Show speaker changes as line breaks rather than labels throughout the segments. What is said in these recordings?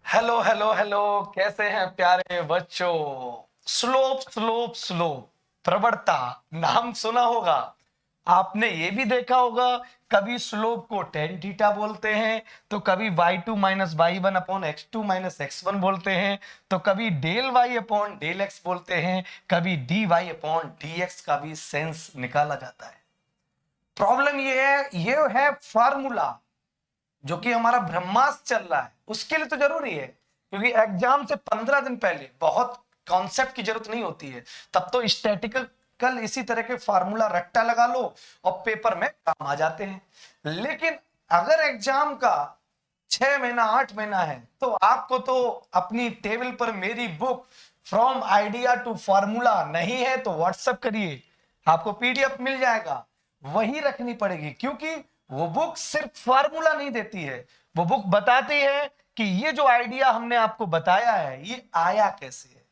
Hello hello hello. कैसे हैं प्यारे बच्चों। स्लोप स्लोप स्लोप प्रवणता नाम सुना होगा। आपने ये भी देखा होगा, कभी स्लोप को टेन थीटा बोलते हैं, तो कभी y2 minus Y one upon x2 minus x1 बोलते हैं, तो कभी del y upon del x बोलते हैं, कभी dy अपॉन dx का भी सेंस निकाला जाता है। प्रॉब्लम ये है फार्मूला जो कि हमारा ब्रह्मास्त्र चल रहा है, उसके लिए तो जरूरी है, क्योंकि एग्जाम से 15 दिन पहले बहुत कॉन्सेप्ट की जरूरत नहीं होती है। तब तो स्टैटिकल इसी तरह के फार्मूला रट्टा लगा लो और पेपर में काम आ जाते हैं। लेकिन अगर एग्जाम का 6 महीना 8 महीना है, तो आपको तो अपनी टेबल पर मेरी book from idea to formula नहीं है तो व्हाट्सएप करिए, आपको पीडीएफ मिल जाएगा, वही रखनी पड़ेगी। क्योंकि वो बुक सिर्फ फार्मूला नहीं देती है, वो बुक बताती है कि ये जो आइडिया हमने आपको बताया है ये आया कैसे है।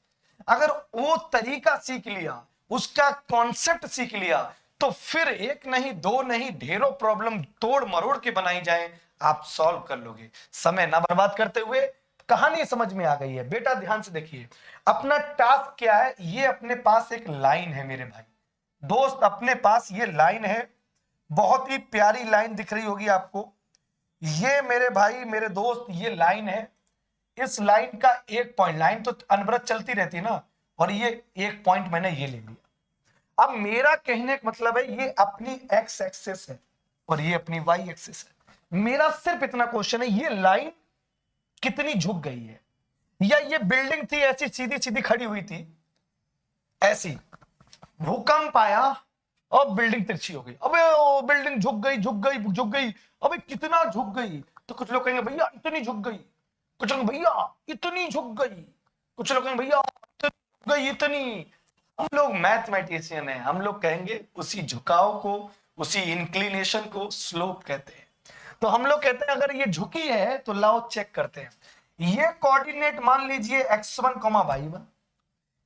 अगर वो तरीका सीख लिया, उसका कॉन्सेप्ट सीख लिया, तो फिर एक नहीं दो नहीं ढेरों प्रॉब्लम तोड़ मरोड़ के बनाई जाए, आप सॉल्व कर लोगे। समय ना बर्बाद करते हुए कहानी समझ में आ गई है बेटा, ध्यान से देखिए। अपना टास्क क्या है, ये अपने पास एक लाइन है मेरे भाई दोस्त, अपने पास ये लाइन है, बहुत ही प्यारी लाइन दिख रही होगी आपको। ये मेरे भाई मेरे दोस्त ये लाइन है। इस लाइन का एक पॉइंट, लाइन तो अनवरत चलती रहती है ना, और ये एक पॉइंट मैंने ये ले लिया। अब मेरा कहने का मतलब है ये अपनी एक्स एक्सिस है और ये अपनी वाई एक्सिस है। मेरा सिर्फ इतना क्वेश्चन है, ये लाइन कितनी झुक गई है, या ये बिल्डिंग थी ऐसी सीधी सीधी खड़ी हुई थी ऐसी, भूकंप आया और बिल्डिंग तिरछी हो गई, अबे ओ बिल्डिंग झुक गई झुक गई झुक गई, अबे कितना झुक गई। तो कुछ लोग कहेंगे भैया इतनी झुक गई, कुछ लोग भैया इतनी झुक गई, कुछ लोग कहेंगे भैया इतनी झुक गई इतनी। हम लोग मैथमेटिशियन हैं, हम लोग कहेंगे उसी झुकाव को, उसी इंक्लिनेशन को स्लोप कहते हैं। तो हम लोग कहते हैं अगर ये झुकी है तो लाओ चेक करते हैं। ये कोऑर्डिनेट मान लीजिए x1 y1,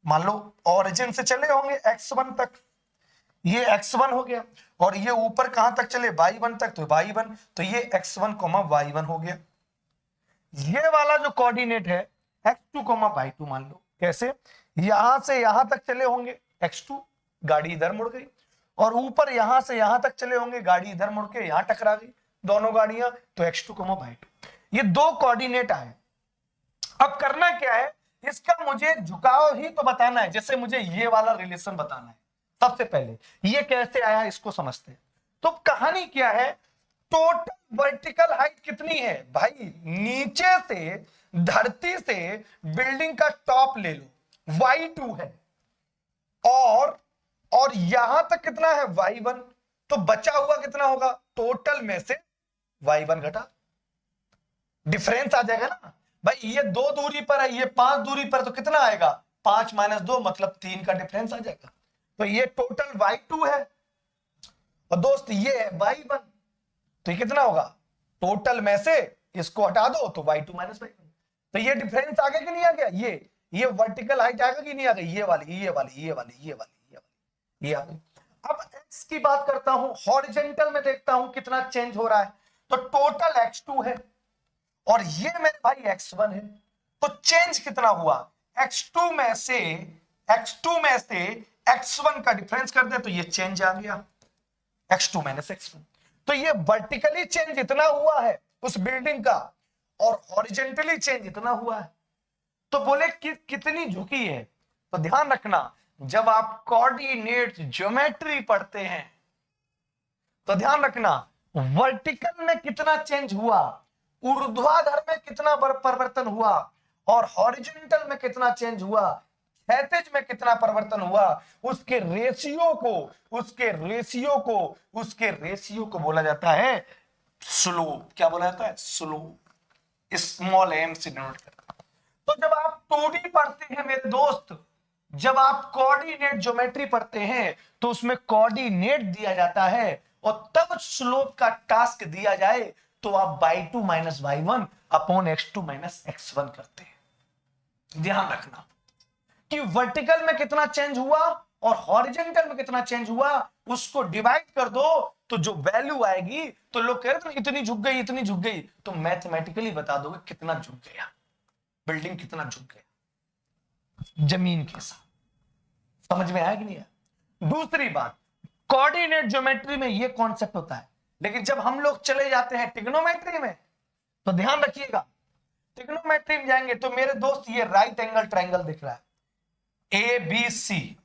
मान लो ओरिजिन से चले होंगे x1 तक, ये x1 हो गया, और ये ऊपर कहां तक चले y1 तक, तो y1, तो ये x1 y1 हो गया। ये वाला जो कोऑर्डिनेट है x2 y2 मान लो, कैसे, यहां से यहां तक चले होंगे x2, गाड़ी इधर मुड़ गई, और ऊपर यहां से यहां तक चले होंगे, गाड़ी इधर मुड़ के यहां टकरा गई, दोनों गाड़ियां, तो x2 y2। ये दो कोऑर्डिनेट आए। अब करना क्या है, इसका मुझे झुकाव ही तो बताना है, जैसे मुझे ये वाला रिलेशन बताना है। सबसे पहले ये कैसे आया इसको समझते हैं। तो कहानी क्या है, टोटल वर्टिकल हाइट कितनी है भाई, नीचे से धरती से बिल्डिंग का टॉप ले लो y2 है, और यहां तक कितना है y1, तो बचा हुआ कितना होगा, टोटल में से y1 घटा, डिफरेंस आ जाएगा ना भाई। ये 2 दूरी पर है, ये 5 दूरी पर, तो कितना आएगा 5 - 2 मतलब 3 का डिफरेंस आ जाएगा। तो ये टोटल y2 है, और दोस्त ये है y1, तो ये कितना होगा, टोटल में से इसको हटा दो तो y2 - y1। तो ये डिफरेंस आ गया कि नहीं आ गया, ये वर्टिकल हाइट आएगा कि नहीं आ गई, ये वाली ये वाली ये वाली ये वाली ये वाली ये आ गई। अब x की बात करता हूं, हॉरिजेंटल में देखता हूं कितना चेंज हो रहा है, तो टोटल x2 है और ये मेरे भाई x1 है, तो चेंज कितना हुआ, x2 में से x1 का डिफरेंस कर दे तो ये चेंज आ गया x2 - x1। तो ये वर्टिकली चेंज इतना हुआ है उस बिल्डिंग का, और हॉरिजेंटली चेंज इतना हुआ है। तो बोले कि कितनी झुकी है, तो ध्यान रखना जब आप कोऑर्डिनेट ज्योमेट्री पढ़ते हैं तो ध्यान रखना वर्टिकल में कितना चेंज हुआ, ऊर्ध्वाधर में कितना परिवर्तन हुआ, और हॉरिजॉन्टल में कितना चेंज हुआ, क्षैतिज में कितना परिवर्तन हुआ, उसके रेशियो को बोला जाता है स्लोप। क्या बोला जाता है, स्लोप, स्मॉल m से डिनोट करता। तो जब आप 2D पढ़ते हैं मेरे दोस्त, जब आप कोऑर्डिनेट ज्योमेट्री पढ़ते हैं तो उसमें कोऑर्डिनेट दिया जाता है, और तब स्लोप का टास्क दिया जाए तो आप y2 - y1 upon x2 - x1 करते हैं। ध्यान रखना कि वर्टिकल में कितना चेंज हुआ और हॉरिजॉन्टल में कितना चेंज हुआ, उसको डिवाइड कर दो तो जो वैल्यू आएगी, तो लोग कह रहे थे इतनी झुक गई इतनी झुक गई, तो मैथमेटिकली बता दोगे कितना झुक गया। बिल्डिंग कितना झुक गया जमीन के साथ। समझ में आया कि नहीं आया? दूसरी बात, कोऑर्डिनेट ज्योमेट्री में ये कॉन्सेप्ट होता है, लेकिन जब हम लोग चले जाते हैं ट्रिग्नोमेट्री में तो ध्यान रखिएगा, ट्रिग्नोमेट्री में जाएंगे तो मेरे दोस्त ये राइट एंगल ट्रायंगल दिख रहा है ए बी सी,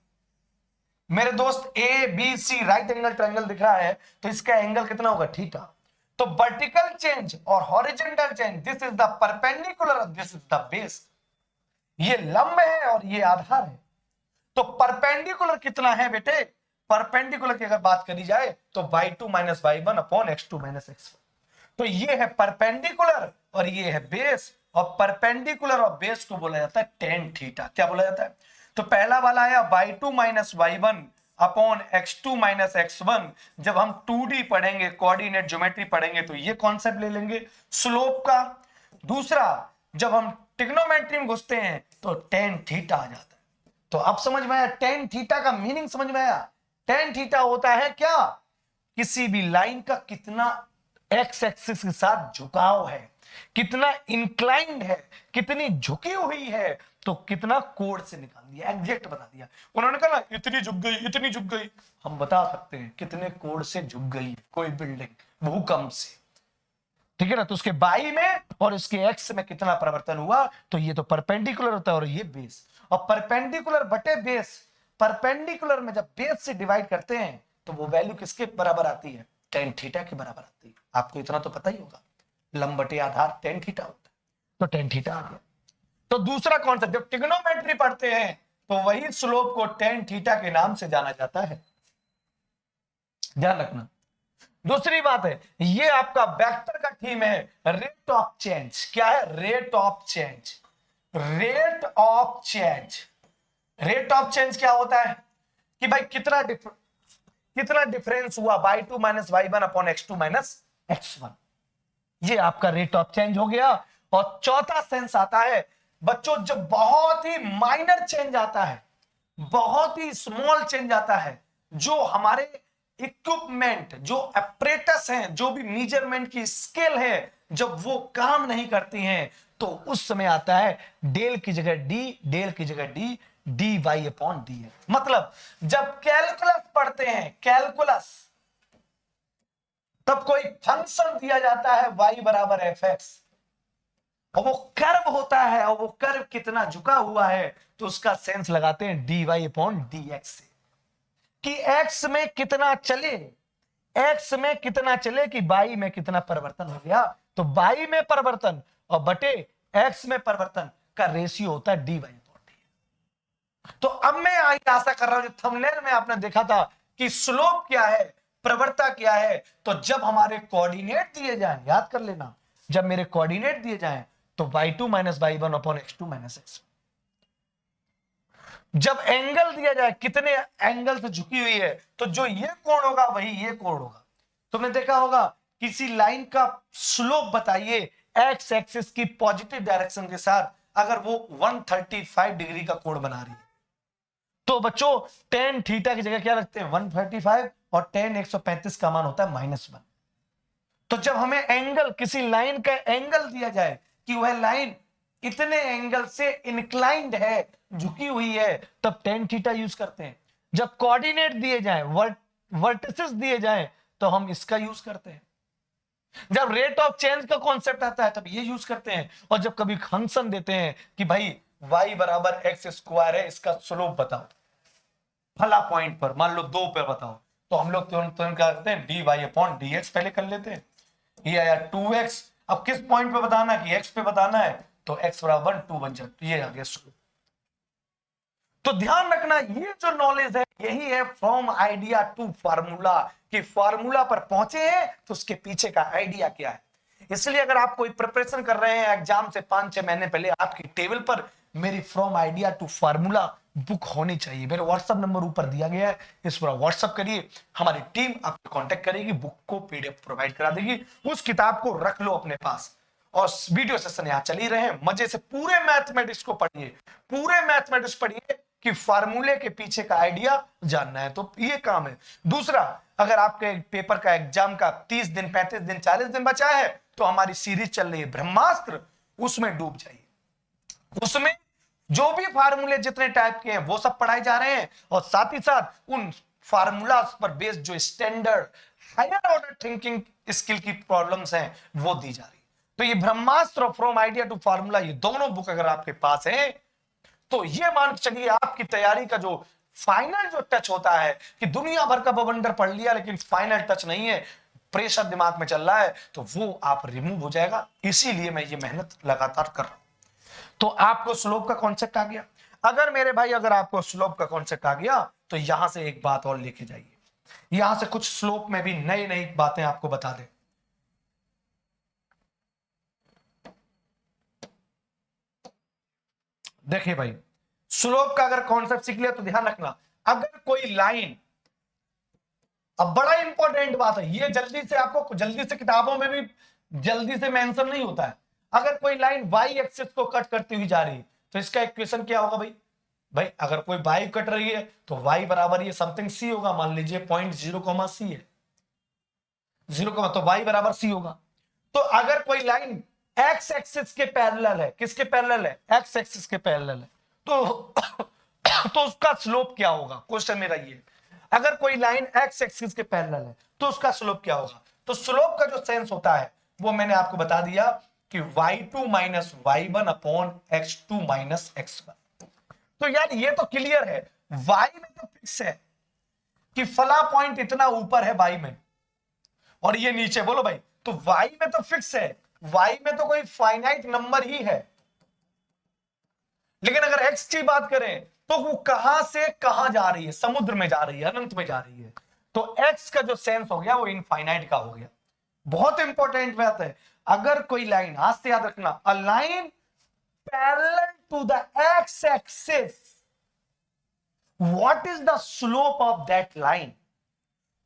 मेरे दोस्त A B C right angle triangle दिख रहा है, तो इसका एंगल कितना होगा? थीटा। तो वर्टिकल चेंज और horizontal change, this is the perpendicular, this is the base. ये लंब है और ये आधार है। तो परपेंडिकुलर कितना है बेटे? परपेंडिकुलर की अगर बात करी जाए तो y2 minus y1 upon x2 minus x1। तो ये है परपेंडिकुलर और ये है बेस, और परपेंडिकुलर और बेस को बोला जाता है टेन थीटा। क्या बोला जाता है? तो पहला वाला आया y2 minus y1 upon x2 minus x1। जब हम 2D पढ़ेंगे, कोऑर्डिनेट ज्योमेट्री पढ़ेंगे, तो ये कॉन्सेप्ट ले लेंगे स्लोप का। दूसरा, जब हम ट्रिग्नोमेट्री में घुसते हैं तो टेन थीटा आ जाता है। तो अब समझ में आया टेन थीटा का मीनिंग? समझ में आया? टेन थीटा होता है क्या? किसी भी लाइन का कितना एक्स एक्सिस के साथ झुकाव है, कितना इंक्लाइंड है, कितनी झुकी हुई है, तो कितना कोण से निकाल दिया, एग्जैक्ट बता दिया। उन्होंने कहा ना इतनी झुक गई, इतनी झुक गई, हम बता सकते हैं कितने कोण से झुक गई कोई बिल्डिंग भूकंप से, ठीक है ना। तो उसके बाई में और इसके एक्स में कितना परिवर्तन हुआ, तो ये तो परपेंडिकुलर होता है और ये बेस। और परपेंडिकुलर बटे बेस, परपेंडिकुलर में जब बेस से डिवाइड करते हैं तो वो वैल्यू किसके बराबर आती है? टेन थीटा के बराबर आती है। आपको इतना तो पता ही होगा, लंब बटे आधार टेन थीटा होता है, तो टेन थीटा आ गया। तो दूसरा कॉन्सेप्ट, जब ट्रिग्नोमेट्री पढ़ते हैं तो वही स्लोप को टेन थीटा के नाम से जाना जाता है, ध्यान रखना। दूसरी बात है, ये आपका वेक्टर का थीम है, रेट ऑफ चेंज। क्या है? Rate of change. Rate of change, rate of change क्या होता है कि भाई कितना डिफरेंस हुआ y2 minus y1 upon x2 minus x1, ये आपका रेट ऑफ चेंज हो गया। और चौथा सेंस आता है बच्चों, जब बहुत ही माइनर चेंज आता है, बहुत ही स्मॉल चेंज आता है, जो हमारे इक्विपमेंट, जो अपरेटस हैं, जो भी मेजरमेंट की स्केल है, जब वो काम नहीं करती हैं, तो उस समय आता है डेल की जगह डी, डेल की जगह D, D Y upon D है। मतलब जब कैलकुलस पढ़ते हैं, कैलकुलस, तब कोई फंक्शन दिया जाता है y बराबर एफ एक्स, और वो कर्व होता है, और वो कर्व कितना झुका हुआ है, तो उसका सेंस लगाते हैं D Y upon D X से, कि एक्स में कितना चले, एक्स में कितना चले कि बाई में कितना परिवर्तन हो गया। तो बाई में परिवर्तन और बटे एक्स में परिवर्तन का रेशियो होता है डी वाई अपॉन डी। तो अब मैं आशा कर रहा हूं, जो थंबनेल में आपने देखा था कि स्लोप क्या है, प्रवणता क्या है, तो जब हमारे कोऑर्डिनेट दिए जाएं, याद कर लेना, जब मेरे कोऑर्डिनेट दिए जाएं तो y2 minus y1 upon x2 minus x1। जब एंगल दिया जाए कितने एंगल से झुकी हुई है, तो जो ये कोण होगा वही ये कोण होगा। तुमने देखा होगा किसी लाइन का स्लोप बताइए एक्स एक्सिस की पॉजिटिव डायरेक्शन के साथ, अगर वो 135 डिग्री का कोण बना रही है, तो बच्चों टेन थीटा की जगह क्या रखते हैं? 135, और टेन 135 का मान होता है -1। तो जब हमें एंगल, किसी लाइन का एंगल दिया जाए कि वह लाइन इतने एंगल से इंक्लाइंड है, झुकी हुई है, तब टेन थीटा यूज करते हैं। जब कोऑर्डिनेट दिए जाएं, वर्टिसेस दिए जाएं, तो हम इसका यूज करते हैं। जब रेट ऑफ चेंज का कॉन्सेप्ट आता है तब ये यूज करते हैं। और जब कभी फंक्शन देते हैं कि भाई y बराबर एक्स स्क्वायर है, इसका स्लोप बताओ फला पॉइंट पर, मान लो 2 पर बताओ, तो हम लोग तुरंत क्या करते हैं? D Y upon D X पहले कर लेते हैं। ये आया 2x, अब किस पॉइंट पे बताना कि x पे बताना है, तो x बराबर 2 बन जाए, ये आ गया स्लोप। तो ध्यान रखना, ये जो नॉलेज है यही है फ्रॉम आइडिया टू फार्मूला, कि फार्मूला पर पहुंचे हैं तो उसके पीछे का आइडिया क्या है। इसलिए अगर आप कोई प्रिपरेशन कर रहे हैं एग्जाम से 5-6 महीने पहले, आपकी टेबल पर मेरी from idea to formula book होनी चाहिए। मेरे व्हाट्सएप नंबर ऊपर दिया गया है, इस पर व्हाट्सएप करिए, हमारी टीम आपको कांटेक्ट करेगी, बुक को पीडीएफ प्रोवाइड करा देगी। उस किताब को रख लो अपने पास, और वीडियो सेशन यहाँ चल ही रहे हैं, मजे से पूरे मैथमेटिक्स को पढ़िए, पूरे मैथमेटिक्स पढ़िए, कि फार्मूले के पीछे का आइडिया जानना है, तो ये काम है। दूसरा, अगर आपके पेपर का एग्जाम का 30 दिन, 35 दिन, 40 दिन बचा है, तो हमारी सीरीज चल रही है ब्रह्मास्त्र, उसमें डूब जाइए। उसमें जो भी फार्मूले जितने टाइप के हैं वो सब पढ़ाए जा रहे हैं, और साथ ही साथ उन फार्मूलाज पर बेस्ड जो standard higher order thinking skill की प्रॉब्लम्स हैं वो दी जा रही। तो ये ब्रह्मास्त्र और फ्रॉम आइडिया टू फार्मूला, ये दोनों बुक अगर आपके पास है तो ये मान के चलिए आपकी तैयारी का जो फाइनल जो टच होता है कि दुनिया भर का बवंडर पढ़ लिया लेकिन फाइनल टच नहीं है, प्रेशर दिमाग में चल रहा है, तो वो आप रिमूव हो जाएगा। इसीलिए मैं ये मेहनत लगातार कर रहा हूं। तो आपको स्लोप का कॉन्सेप्ट आ गया। अगर मेरे भाई अगर आपको स्लोप का कॉन्सेप्ट आ गया तो यहां से एक बात और लेके जाइए, यहां से कुछ स्लोप में भी नई नई बातें आपको बता दें। देखिए भाई, स्लोप का अगर कॉन्सेप्ट सीख लिया तो ध्यान रखना, अगर कोई लाइन, अब बड़ा इंपॉर्टेंट बात है ये, जल्दी से आपको जल्दी से किताबों में भी जल्दी से मेंशन नहीं होता है। अगर कोई लाइन वाई एक्सिस को कट करती हुई जा रही तो इसका इक्वेशन क्या होगा भाई? भाई अगर कोई वाई कट रही है तो वाई बराबर ये समथिंग सी होगा, मान लीजिए 0.0 सी है, 0, तो वाई बराबर सी होगा। तो अगर कोई लाइन एक्स एक्सिस के पैरेलल है, किसके पैरेलल है? एक्स एक्सिस के पैरेलल है, तो तो उसका स्लोप क्या होगा? क्वेश्चन मेरा ये, अगर कोई लाइन एक्स एक्सिस के पैरेलल है तो उसका स्लोप क्या होगा? तो स्लोप का जो सेंस होता है वो मैंने आपको बता दिया कि y2 minus y1 upon x2 minus x1। तो यार ये तो क्लियर है, y में तो फिक्स है कि फला पॉइंट इतना ऊपर है y में और ये नीचे, बोलो भाई, तो y में तो फिक्स है, y में तो कोई फाइनाइट नंबर ही है। लेकिन अगर x की बात करें तो वो कहां से कहां जा रही है? समुद्र में जा रही है, अनंत में जा रही है। तो x का जो सेंस हो गया वो इनफाइनाइट का हो गया। बहुत इंपॉर्टेंट बात है, अगर कोई लाइन, आज से याद रखना, a line parallel to the X axis, what is the slope of that line?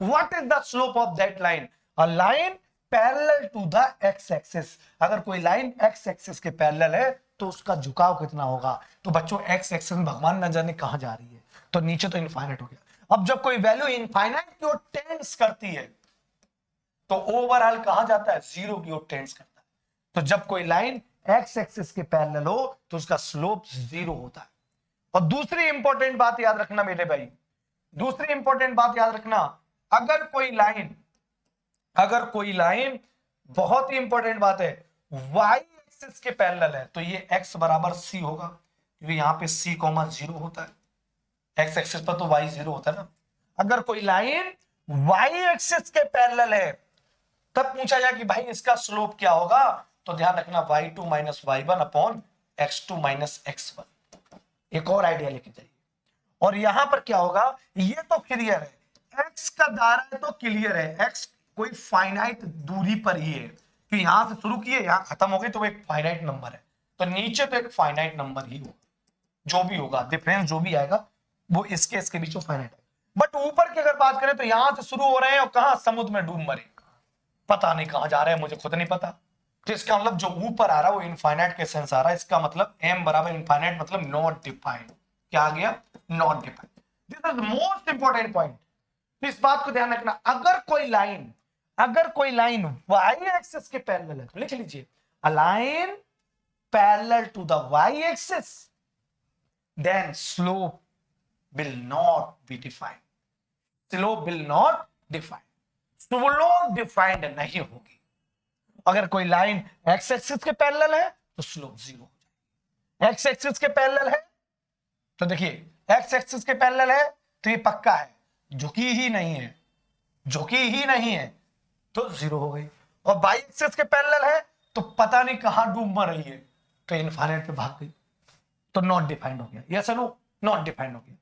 What is the slope of that line? A line parallel to the X axis. अगर कोई लाइन एक्स एक्सिस के parallel है तो उसका झुकाव कितना होगा? तो बच्चों एक्स एक्सिस में भगवान न जाने कहां जा रही है, तो नीचे तो इनफाइनाइट हो गया। अब जब कोई वैल्यू इनफाइनाइट की ओर टेंड्स करती है तो ओवरऑल कहां जाता है? जीरो की ओर टेंड्स करता है। तो जब कोई लाइन एक्स एक्सिस के पैरेलल हो तो उसका स्लोप जीरो होता है। और दूसरी इंपॉर्टेंट बात याद रखना मेरे भाई, दूसरी इंपॉर्टेंट बात याद रखना, अगर कोई लाइन, बहुत ही इंपॉर्टेंट बात है, y एक्सिस के पैरेलल है तो ये x बराबर c होगा, क्योंकि यहां पे c कॉमा 0 होता है। x एक्सिस पर तो y 0 होता है ना। अगर कोई लाइन y एक्सिस के पैरेलल है तब पूछा जाए कि भाई इसका स्लोप क्या होगा, तो ध्यान रखना y2 minus y1 upon x2 minus x1। एक और आइडिया लेके जाइए, और यहां पर क्या होगा, ये तो क्लियर है, x का दायरा तो क्लियर है, x कोई फाइनाइट दूरी पर ही है कि यहां से शुरू किए यहां खत्म हो गए तो वो एक फाइनाइट नंबर है, तो नीचे तो एक फाइनाइट नंबर ही होगा, जो भी होगा डिफरेंस जो भी आएगा वो इसके बीच में फाइनाइट है। बट ऊपर की अगर बात करें तो यहां से शुरू हो रहे हैं और कहां? समुद्र में डूब मरे, पता नहीं कहां जा रहे हैं, मुझे खुद नहीं पता। तो इसका मतलब जो ऊपर आ रहा है वो इनफाइनाइट के सेंस आ रहा है, इसका मतलब m बराबर इनफाइनाइट मतलब नॉट डिफाइंड। क्या आ गया? Not defined. This is most important point. तो इस बात को ध्यान रखना, अगर कोई लाइन y एक्सिस के पैरेलल है तो लिख लीजिए, a line parallel to the y axis, then slope will not be defined. Slope will not defined, slope defined नहीं होगी। अगर कोई लाइन एक्स एक्सिस के पैरेलल है तो स्लोप 0 हो जाएगी। एक्स एक्सिस के पैरेलल है तो देखिए, एक्स एक्सिस के पैरेलल है तो ये पक्का है, झुकी ही नहीं है तो 0 हो गई। और वाई एक्सिस के पैरेलल है तो पता नहीं कहां डूब मर रही है तो इनफाइनाइट पे भाग गई, तो नॉट डिफाइंड हो गया। यस नो, नॉट डिफाइंड हो गया।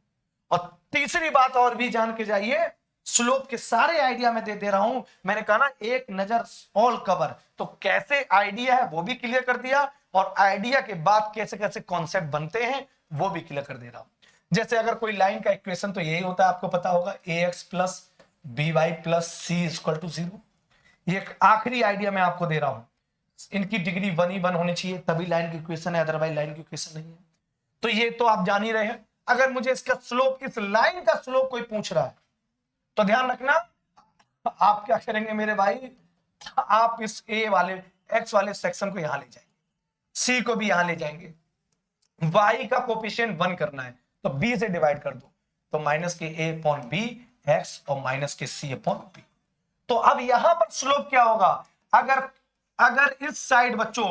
और तीसरी बात और भी जान के जाइए, स्लोप के सारे आइडिया मैं दे रहा हूं, मैंने कहा ना एक नजर ऑल कवर, तो कैसे आइडिया है वो भी क्लियर कर दिया, और आइडिया के बाद कैसे कैसे कॉन्सेप्ट बनते हैं वो भी क्लियर कर दे रहा हूं। जैसे अगर कोई लाइन का इक्वेशन तो यही होता है, आपको पता होगा, ax plus by plus C equal to 0। ये आखिरी आइडिया मैं आपको दे रहा हूं, इनकी डिग्री 1 ही 1 होनी चाहिए तभी लाइन की इक्वेशन है, अदरवाइज लाइन की इक्वेशन नहीं है। तो ये तो आप जान ही रहे हैं। अगर मुझे इसका स्लोप, इस लाइन का स्लोप कोई पूछ रहा है तो ध्यान रखना, आप क्या करेंगे मेरे भाई, आप इस ए वाले एक्स वाले सेक्शन को यहां ले जाएंगे, सी को भी यहां ले जाएंगे, y का कोफिशिएंट 1 करना है तो b से डिवाइड कर दो, तो माइनस के a अपॉन बी एक्स और माइनस के c अपॉन बी। तो अब यहां पर स्लोप क्या होगा, अगर अगर इस साइड बच्चों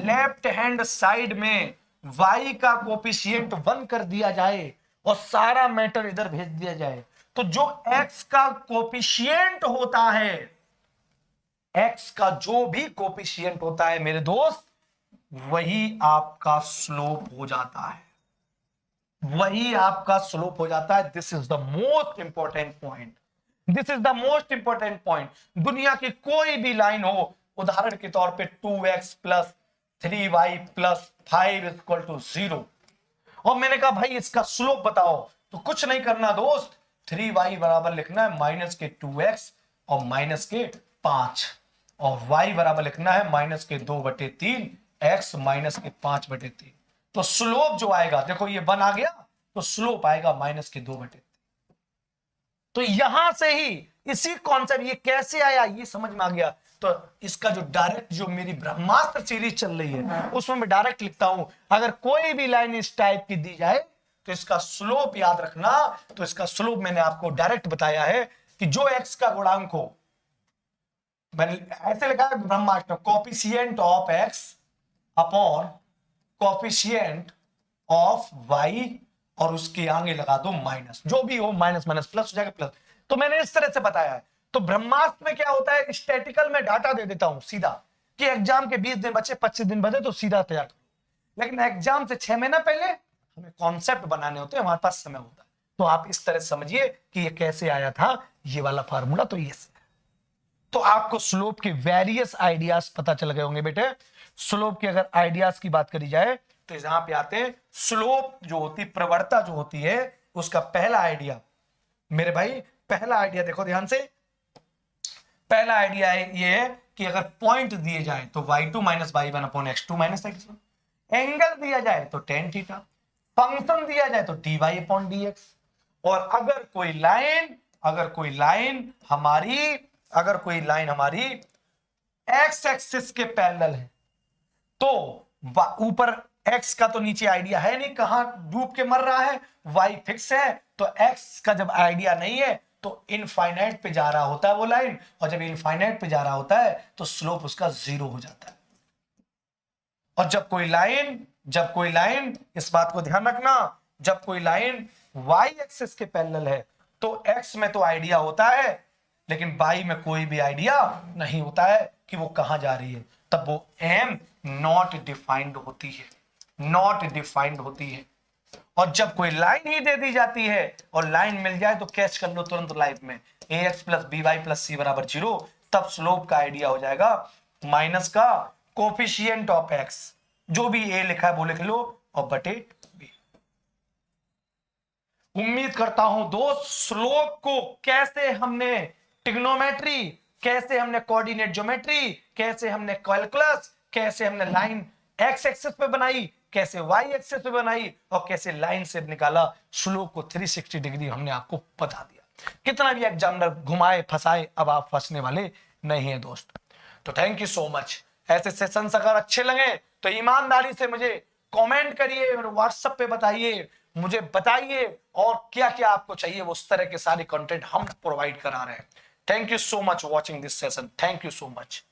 लेफ्ट हैंड साइड में y का कोफिशिएंट 1 कर दिया जाए और सारा मैटर इधर भेज दिया जाए, तो जो x का कोफिशिएंट होता है, x का जो भी कोफिशिएंट होता है मेरे दोस्त, वही आपका स्लोप हो जाता है, वही आपका स्लोप हो जाता है। This is the most important point, this is the most important point. दुनिया की कोई भी लाइन हो, उदाहरण के तौर पे 2x plus 3y plus 5 equal to 0, और मैंने कहा भाई इसका स्लोप बताओ, तो कुछ नहीं करना दोस्त, 3y बराबर लिखना है माइनस के 2x और माइनस के 5, और y बराबर लिखना है माइनस के 2/3 x माइनस के 5/3। तो स्लोप जो आएगा, देखो ये 1 आ गया, तो स्लोप आएगा माइनस के 2/3। तो यहां से ही इसी कॉन्सेप्ट, ये कैसे आया ये समझ में आ गया। तो इसका जो डायरेक्ट, जो मेरी ब्रह्मास्त्र सीरीज चल रही है उसमें मैं डायरेक्ट लिखता हूं, अगर कोई भी लाइन इस टाइप की दी जाए तो इसका स्लोप याद रखना। तो इसका स्लोप मैंने आपको डायरेक्ट बताया है कि जो एक्स का गुणांक हो, मैंने ऐसे लिखा है ब्रह्मास्त्र, coefficient of X upon coefficient of Y, और उसके आगे लगा दो माइनस, जो भी हो माइनस माइनस प्लस हो जाएगा प्लस। तो मैंने इस तरह से बताया है। तो ब्रह्मास्त्र में क्या होता है, स्टैटिकल में डाटा दे देता हूं सीधा कि एग्जाम के 20 दिन बचे, 25 दिन बचे, तो सीधा तैयार करो। लेकिन एग्जाम से 6 महीना पहले हमें कॉन्सेप्ट बनाने होते हैं, हमारे पास समय होता है। तो आप इस तरह समझिए कि ये कैसे आया था ये वाला फार्मूला। तो ये, तो आपको स्लोप के वेरियस आइडियाज पता चल गए होंगे बेटे। स्लोप के अगर आइडियाज की बात करी जाए तो यहां पे आते हैं, स्लोप जो होती, प्रवणता जो होती है, उसका पहला आइडिया मेरे भाई, पहला आइडिया देखो ध्यान से, पहला आइडिया ये है कि अगर पॉइंट दिए जाए तो y2 minus y1 upon x2 minus x1, angle दिया जाए तो tan थीटा, फंक्शन दिया जाए तो dy अपॉन dx, और अगर कोई लाइन, अगर कोई लाइन हमारी x एक्सिस के पैरेलल है, तो ऊपर x का तो नीचे आइडिया है नहीं, कहां डूब के मर रहा है, y फिक्स है, तो x का जब आइडिया नहीं है तो इनफाइनाइट पे जा रहा होता है वो लाइन, और जब इनफाइनाइट पे जा रहा होता है तो स्लोप उसका 0 हो जाता है। और जब कोई लाइन, इस बात को ध्यान रखना, जब कोई लाइन y एक्सिस के पैरेलल है तो x में तो आइडिया होता है, लेकिन y में कोई भी आइडिया नहीं होता है कि वो कहां जा रही है, तब वो m नॉट डिफाइंड होती है। और जब कोई लाइन ही दे दी जाती है और लाइन मिल जाए तो कैच कर लो तुरंत लाइफ में, ax plus by plus c बराबर 0, तब स्लोप का आइडिया हो जाएगा माइनस का कोफिशिएंट ऑफ x, जो भी a लिखा है वो लिख लो, और बटे b। उम्मीद करता हूं दोस्त स्लोप को कैसे हमने ट्रिग्नोमेट्री, कैसे हमने कोऑर्डिनेट ज्योमेट्री, कैसे हमने कैलकुलस, कैसे हमने लाइन x एक्सिस पे बनाई, कैसे y एक्सिस पे बनाई, और कैसे लाइन से निकाला स्लोप को 360 डिग्री हमने आपको बता दिया। कितना भी एग्जामिनर घुमाए फंसाए, अब आप फंसने वाले नहीं है दोस्त। तो थैंक यू सो मच। ऐसे सेशंस अगर अच्छे लगे तो ईमानदारी से मुझे कमेंट करिए, व्हाट्सएप पे बताइए, मुझे बताइए और क्या क्या आपको चाहिए, वो उस तरह के सारे कंटेंट हम प्रोवाइड करा रहे हैं। Thank you so much watching this session, thank you so much.